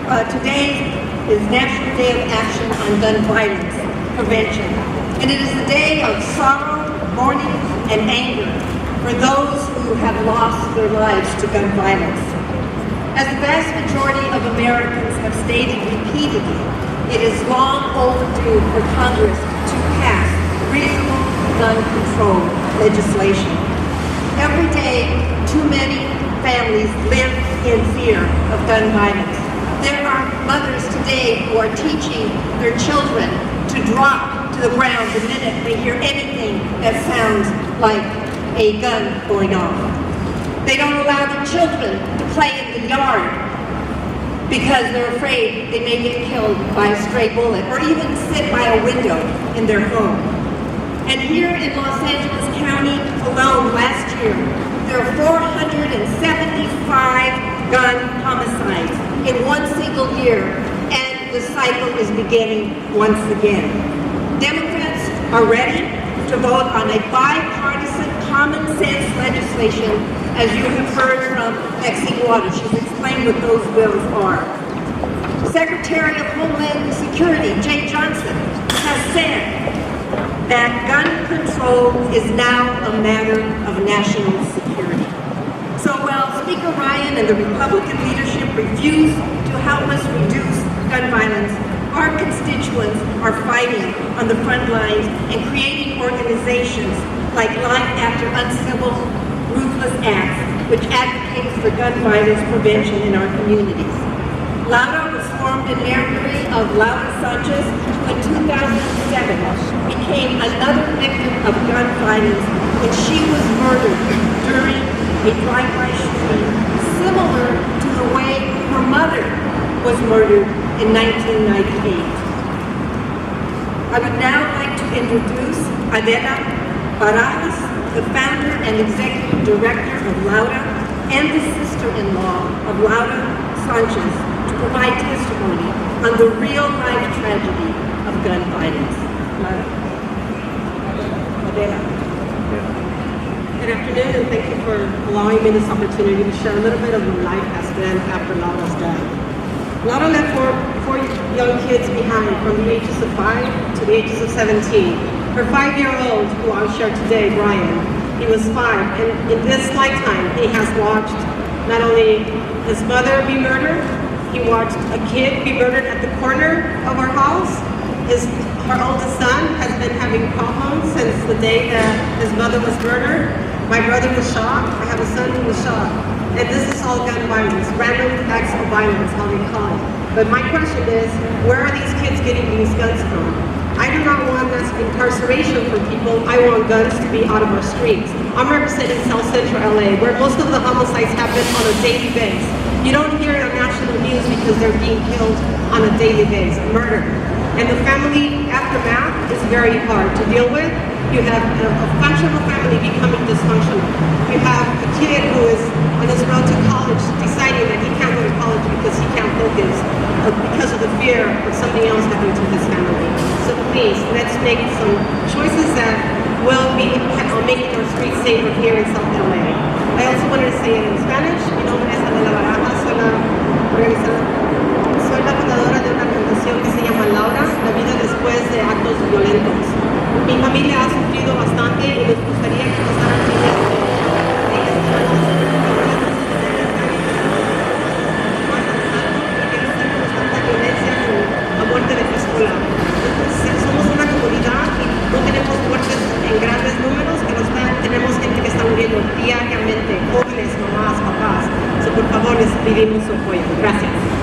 Today is National Day of Action on Gun Violence Prevention, and it is a day of sorrow, mourning, and anger for those who have lost their lives to gun violence. As the vast majority of Americans have stated repeatedly, it is long overdue for Congress to pass reasonable gun control legislation. Every day, too many families live in fear of gun violence. There are mothers today who are teaching their children to drop to the ground the minute they hear anything that sounds like a gun going off. They don't allow their children to play in the yard because they're afraid they may get killed by a stray bullet, or even sit by a window in their home. And here in Los Angeles County alone last year, there are 475 gun homicides in one single year, and the cycle is beginning once again. Democrats are ready to vote on a bipartisan common sense legislation, as you have heard from Maxine Waters. She's explained what those bills are. Secretary of Homeland Security, Jay Johnson, has said that gun control is now a matter of national security. So while Speaker Ryan and the Republican leadership refuse to help us reduce gun violence, our constituents are fighting on the front lines and creating organizations like Life After Uncivil Ruthless Acts, which advocates for gun violence prevention in our communities. Laura was formed in memory of Laura Sanchez, who in 2007 became another victim of gun violence when she was murdered during a drive-by shooting similar to the way her mother was murdered in 1998. I would now like to introduce Adela Barajas, the founder and executive director of Laura and the sister-in-law of Laura Sanchez, to provide testimony on the real-life tragedy of gun violence. Adela. Good afternoon, and thank you for allowing me this opportunity to share a little bit of my life as then after Laura's death. Laura left four young kids behind from the ages of 5 to the ages of 17. Her 5-year-old, who I'll share today, Brian, he was 5, and in this lifetime, he has watched not only his mother be murdered, he watched a kid be murdered at the corner of our house. Her oldest son has been having problems since the day that his mother was murdered. My brother was shot. I have a son who was shot. And this is all gun violence, random acts of violence, how they call it. But my question is, where are these kids getting these guns from? I do not want this incarceration for people. I want guns to be out of our streets. I'm representing South Central LA, where most of the homicides happen on a daily basis. You don't hear it on national news because they're being killed on a daily basis, murdered. And the family aftermath is very hard to deal with. You have a functional family becoming dysfunctional. You have a kid who is on his road to college deciding that he can't go to college because he can't focus because of the fear of something else happening to his family. So please, let's make some choices that will be making our streets safer here in South LA. I also wanted to say it in Spanish. Mi nombre es Adela Barajas, soy la fundadora de una fundación que se llama Laura, la vida después de actos violentos. Mi familia ha sufrido bastante y les gustaría que pasaran días a muerte de escuela. Somos una comunidad y no tenemos muertes en grandes números, pero tenemos gente que está muriendo diariamente, jóvenes, mamás, papás. Por favor, les pedimos su apoyo. Gracias.